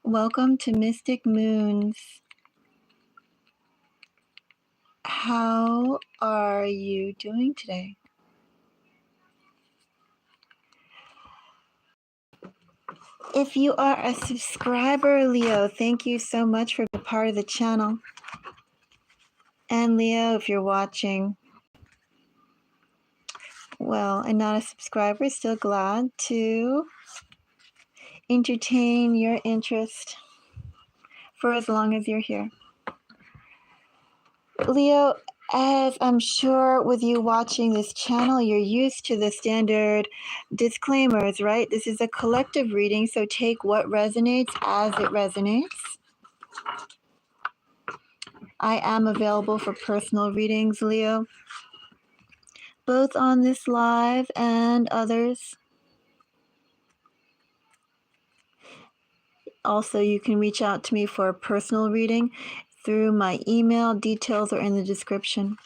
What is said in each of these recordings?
Welcome to Mystic Moons. How are you doing today? If you are a subscriber, Leo, thank you so much for being part of the channel. And Leo, if you're watching, well, and not a subscriber, still glad to entertain your interest for as long as you're here. Leo, as I'm sure with you watching this channel, you're used to the standard disclaimers, right? This is a collective reading, so take what resonates as it resonates. I am available for personal readings, Leo, both on this live and others. Also, you can reach out to me for a personal reading through my email. Details are in the description.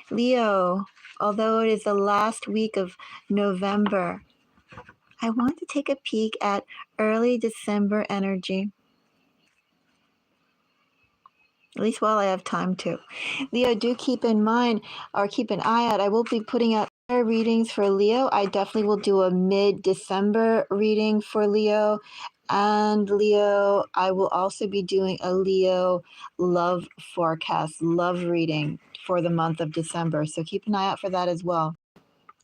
Leo, although it is the last week of November, I want to take a peek at early December energy, at least while I have time to. Leo, do keep in mind, or keep an eye out, I will be putting out readings for Leo. I definitely will do a mid-December reading for Leo. And Leo, I will also be doing a Leo love forecast, love reading for the month of December. So keep an eye out for that as well.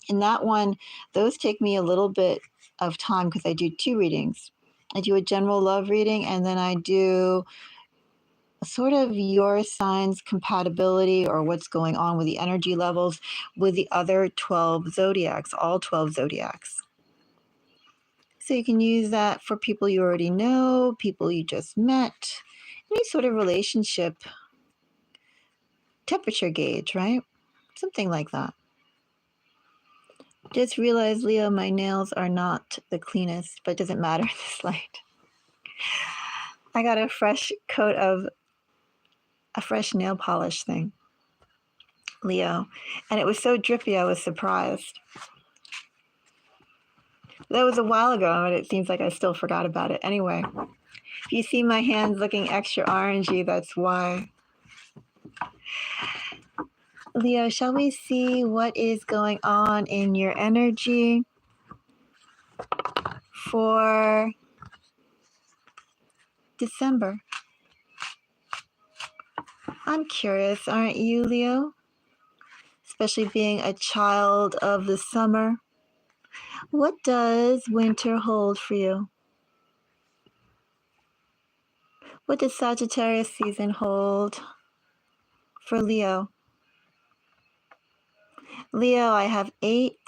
In that one, those take me a little bit of time because I do two readings. I do a general love reading, and then I do sort of your sign's compatibility or what's going on with the energy levels with the other 12 zodiacs, all 12 zodiacs. So you can use that for people you already know, people you just met, any sort of relationship temperature gauge, right? Something like that. Just realized, Leo, my nails are not the cleanest, but it doesn't matter in this light. I got a fresh coat of a fresh nail polish thing, Leo, and it was so drippy I was surprised. That was a while ago, but it seems like I still forgot about it. Anyway, if you see my hands looking extra orangey, that's why. Leo, shall we see what is going on in your energy for December? I'm curious, aren't you, Leo? Especially being a child of the summer. What does winter hold for you? What does Sagittarius season hold for Leo? Leo, I have 8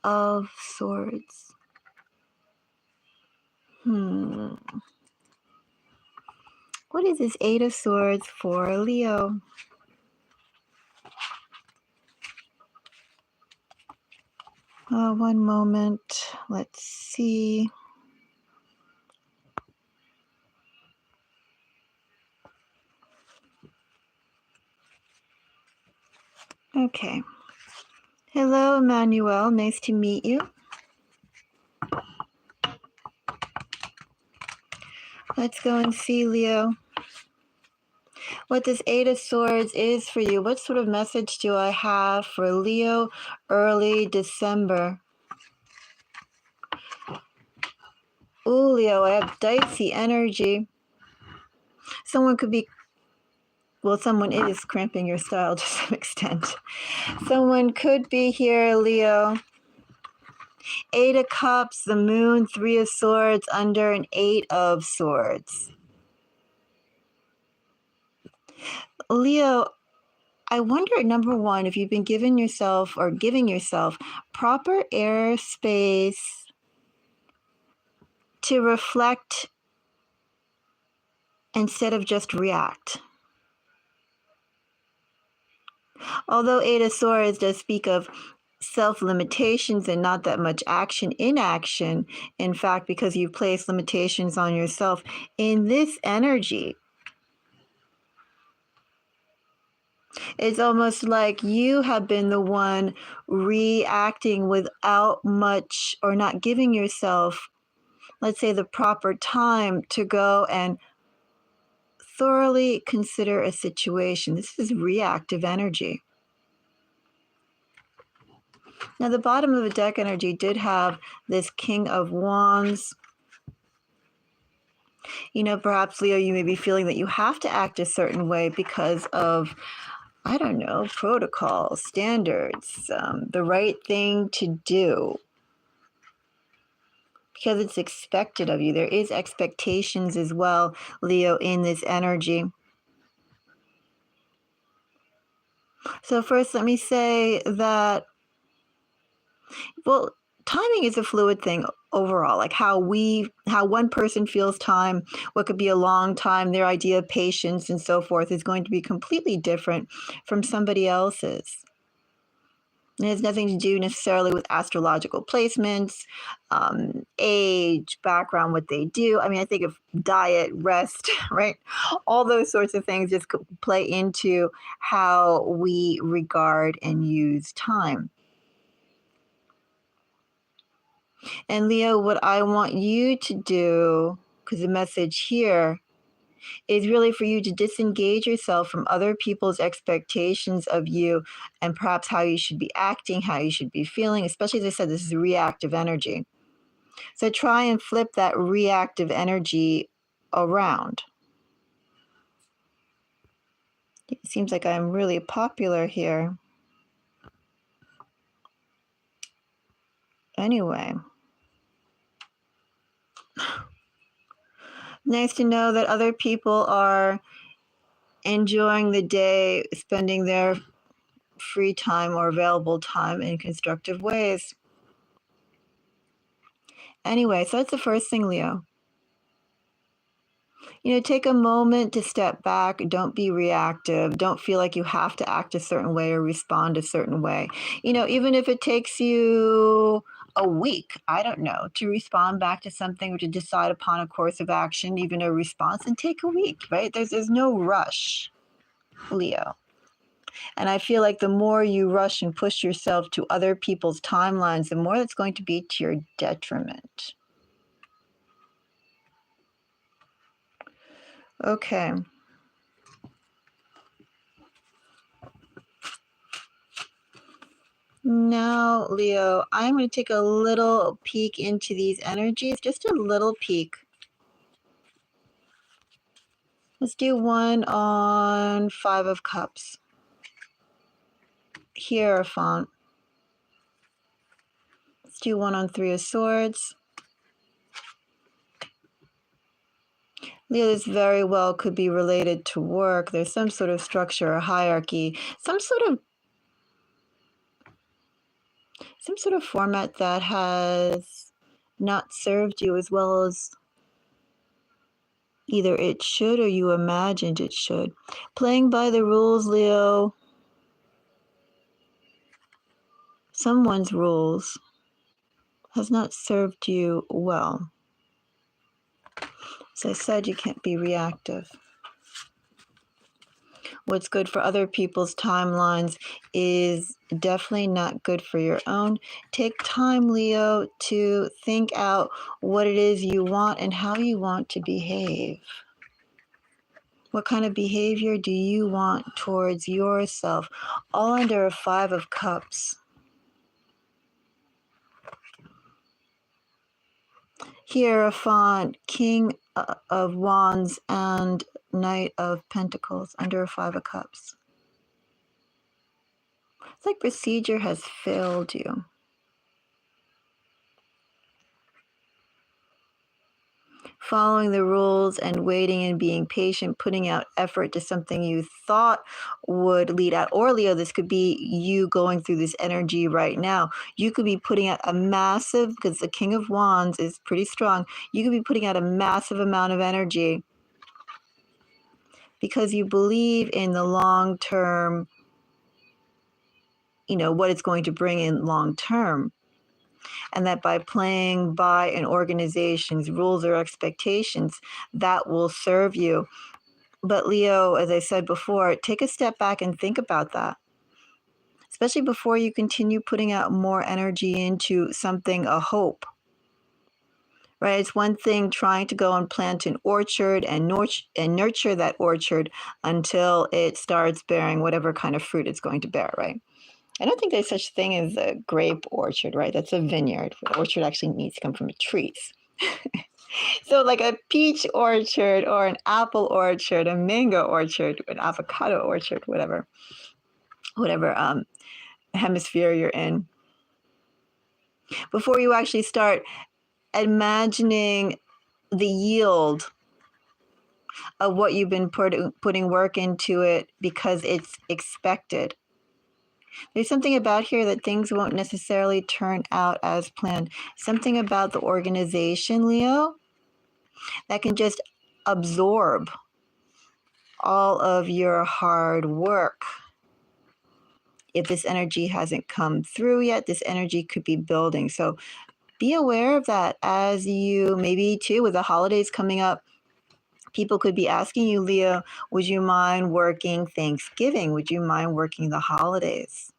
of Swords. What is this 8 of Swords for Leo? One moment. Let's see. Okay. Hello, Emmanuel. Nice to meet you. Let's go and see, Leo, what this 8 of Swords is for you. What sort of message do I have for Leo early December? Ooh, Leo, I have dicey energy. Someone could be, well, someone is cramping your style to some extent. Someone could be here, Leo. 8 of Cups, the Moon, 3 of Swords under an 8 of Swords. Leo, I wonder, number one, if you've been giving yourself proper airspace to reflect instead of just react. Although 8 of Swords does speak of self-limitations and not that much action, inaction, in fact, because you've placed limitations on yourself in this energy, It's almost like you have been the one reacting without much, or not giving yourself, let's say, the proper time to go and thoroughly consider a situation. This is reactive energy. Now, the bottom of the deck energy did have this King of Wands. You know, perhaps, Leo, you may be feeling that you have to act a certain way because of, I don't know, protocol, standards, the right thing to do, because it's expected of you. There is expectations as well, Leo, in this energy. So first, let me say that, well, timing is a fluid thing overall. Like how one person feels time, what could be a long time, their idea of patience and so forth is going to be completely different from somebody else's. It has nothing to do necessarily with astrological placements, age, background, what they do. I mean, I think of diet, rest, right? All those sorts of things just play into how we regard and use time. And Leo, what I want you to do, because the message here is really for you to disengage yourself from other people's expectations of you, and perhaps how you should be acting, how you should be feeling, especially as I said, this is reactive energy. So try and flip that reactive energy around. It seems like I'm really popular here. Anyway, nice to know that other people are enjoying the day, spending their free time or available time in constructive ways. Anyway, so that's the first thing, Leo. You know, take a moment to step back. Don't be reactive. Don't feel like you have to act a certain way or respond a certain way. You know, even if it takes you a week, I don't know, to respond back to something or to decide upon a course of action, even a response, and take a week, right? There's no rush, Leo. And I feel like the more you rush and push yourself to other people's timelines, the more that's going to be to your detriment. Okay. Now, Leo, I'm going to take a little peek into these energies, just a little peek. Let's do one on Five of Cups. Hierophant. Let's do one on Three of Swords. Leo, this very well could be related to work. There's some sort of structure or hierarchy, some sort of format that has not served you as well as either it should or you imagined it should. Playing by the rules, Leo. Someone's rules has not served you well. As I said, you can't be reactive. What's good for other people's timelines is definitely not good for your own. Take time, Leo, to think out what it is you want and how you want to behave. What kind of behavior do you want towards yourself? All under a Five of Cups. Hierophant, King of Wands, and Knight of Pentacles under a Five of Cups. It's like procedure has failed you. Following the rules and waiting and being patient, putting out effort to something you thought would lead out. Or, Leo, this could be you going through this energy right now. You could be putting out a massive, because the King of Wands is pretty strong, you could be putting out a massive amount of energy because you believe in the long term, you know, what it's going to bring in long term. And that by playing by an organization's rules or expectations, that will serve you. But Leo, as I said before, take a step back and think about that, especially before you continue putting out more energy into something, a hope. Right? It's one thing trying to go and plant an orchard and nurture that orchard until it starts bearing whatever kind of fruit it's going to bear, right? I don't think there's such thing as a grape orchard, right? That's a vineyard. The orchard actually needs to come from trees. So like a peach orchard or an apple orchard, a mango orchard, an avocado orchard, whatever hemisphere you're in. Before you actually start imagining the yield of what you've been putting work into it because it's expected. There's something about here that things won't necessarily turn out as planned. Something about the organization, Leo, that can just absorb all of your hard work. If this energy hasn't come through yet, this energy could be building. So be aware of that as you, maybe too, with the holidays coming up, people could be asking you, Leo, would you mind working Thanksgiving? Would you mind working the holidays?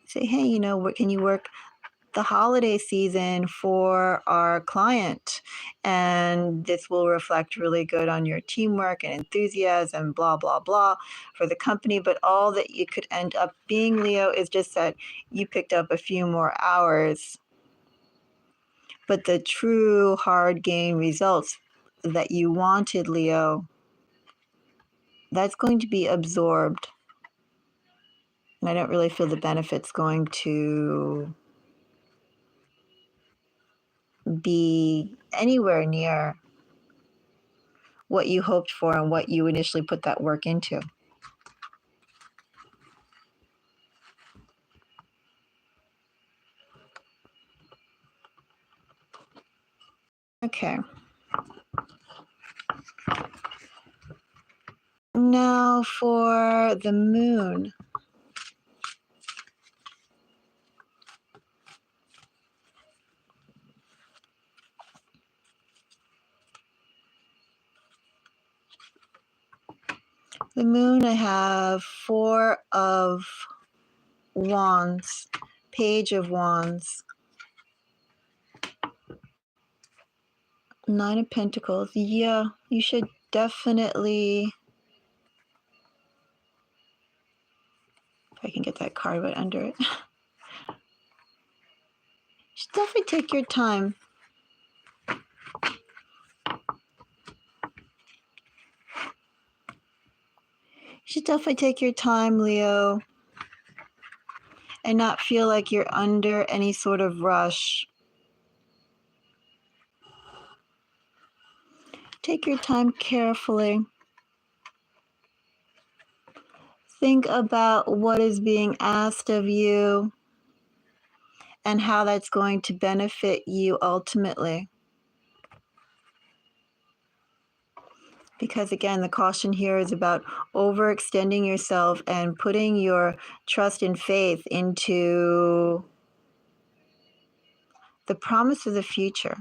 Say, hey, can you work the holiday season for our client? And this will reflect really good on your teamwork and enthusiasm, blah, blah, blah, for the company. But all that you could end up being, Leo, is just that you picked up a few more hours. But the true hard gain results that you wanted, Leo, that's going to be absorbed. And I don't really feel the benefits going to be anywhere near what you hoped for and what you initially put that work into. Okay. Now for the moon. The moon, I have 4 of Wands, Page of Wands, 9 of Pentacles. Yeah, you should definitely, if I can get that card right under it, you should definitely take your time. You should definitely take your time, Leo, and not feel like you're under any sort of rush. Take your time carefully. Think about what is being asked of you and how that's going to benefit you ultimately. Because again, the caution here is about overextending yourself and putting your trust and faith into the promise of the future.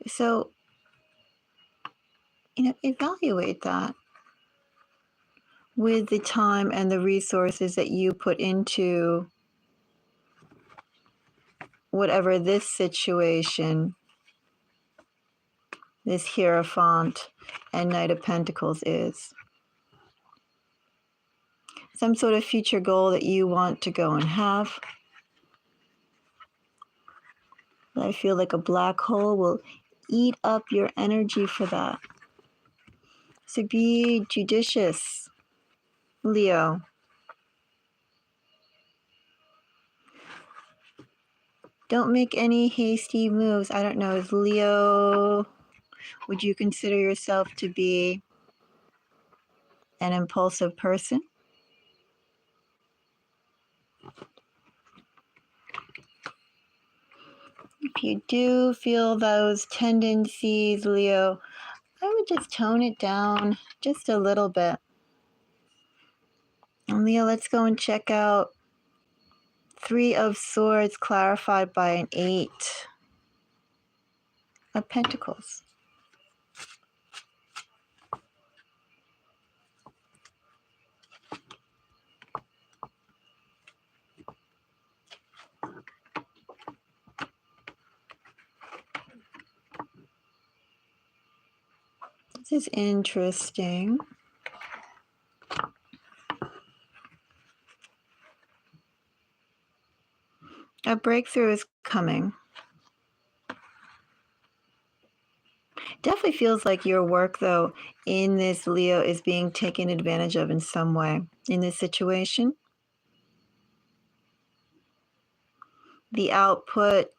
So, evaluate that with the time and the resources that you put into whatever this situation, this Hierophant and Knight of Pentacles is. Some sort of future goal that you want to go and have. I feel like a black hole will eat up your energy for that. So be judicious, Leo. Don't make any hasty moves. I don't know, is Leo, would you consider yourself to be an impulsive person? If you do feel those tendencies, Leo, I would just tone it down just a little bit. And Leo, let's go and check out 3 of Swords clarified by an 8 of Pentacles. This is interesting. A breakthrough is coming. Definitely feels like your work, though, in this, Leo, is being taken advantage of in some way in this situation. The output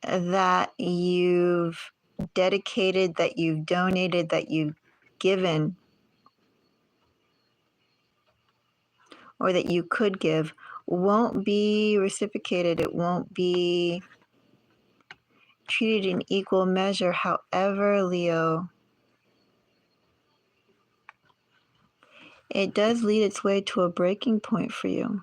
that you've dedicated, that you've donated, that you've given, or that you could give, won't be reciprocated. It won't be treated in equal measure. However, Leo, it does lead its way to a breaking point for you.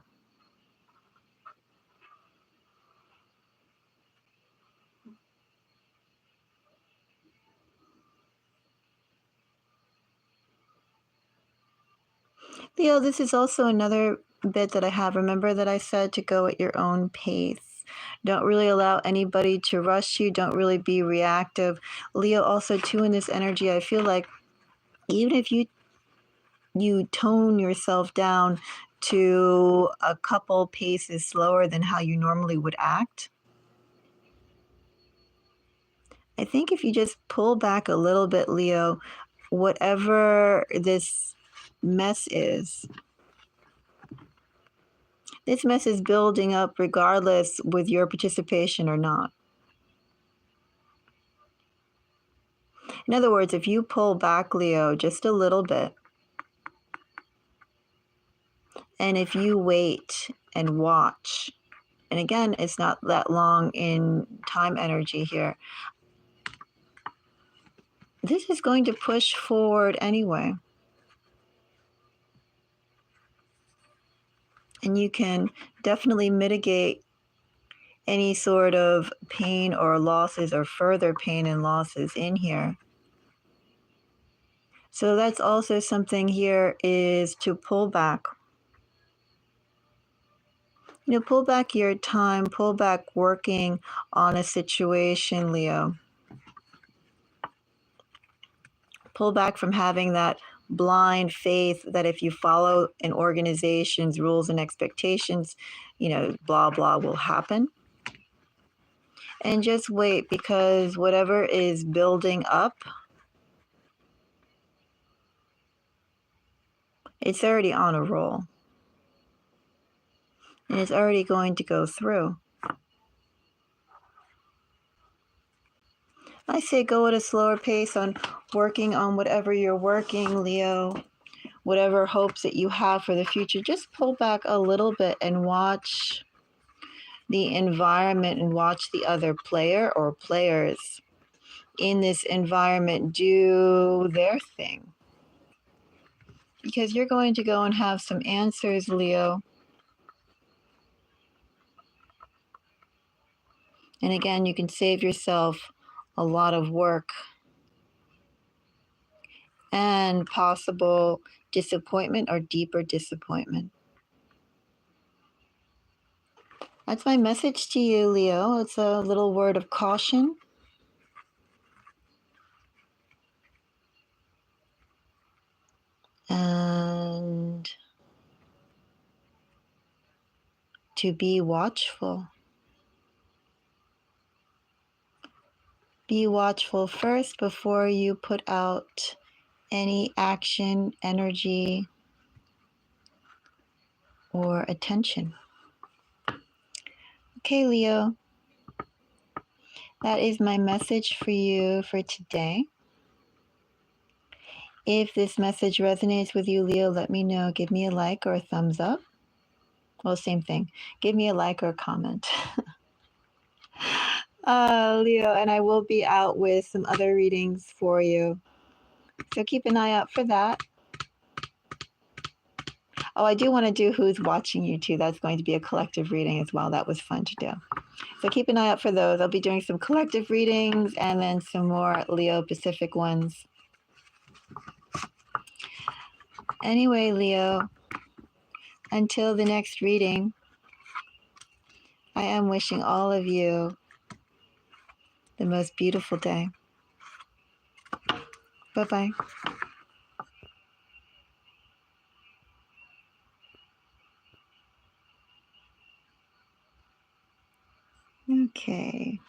Leo, this is also another bit that I have. Remember that I said to go at your own pace. Don't really allow anybody to rush you. Don't really be reactive. Leo, also, too, in this energy, I feel like even if you tone yourself down to a couple paces slower than how you normally would act, I think if you just pull back a little bit, Leo, whatever this mess is, this mess is building up regardless with your participation or not. In other words, if you pull back, Leo, just a little bit, and if you wait and watch, and again, it's not that long in time energy here, this is going to push forward anyway. And you can definitely mitigate any sort of pain or losses or further pain and losses in here. So that's also something here, is to pull back. Pull back your time, pull back working on a situation, Leo. Pull back from having that blind faith that if you follow an organization's rules and expectations, blah, blah will happen. And just wait, because whatever is building up, it's already on a roll. And it's already going to go through. I say go at a slower pace on working on whatever you're working, Leo. Whatever hopes that you have for the future, just pull back a little bit and watch the environment and watch the other player or players in this environment do their thing. Because you're going to go and have some answers, Leo. And again, you can save yourself a lot of work and possible disappointment or deeper disappointment. That's my message to you, Leo. It's a little word of caution. And to be watchful. Be watchful first before you put out any action, energy, or attention. Okay, Leo, that is my message for you for today. If this message resonates with you, Leo, let me know. Give me a like or a thumbs up. Well, same thing. Give me a like or a comment. Leo, and I will be out with some other readings for you. So keep an eye out for that. Oh, I do want to do Who's Watching You too. That's going to be a collective reading as well. That was fun to do. So keep an eye out for those. I'll be doing some collective readings and then some more Leo Pacific ones. Anyway, Leo, until the next reading, I am wishing all of you the most beautiful day. Bye-bye. Okay.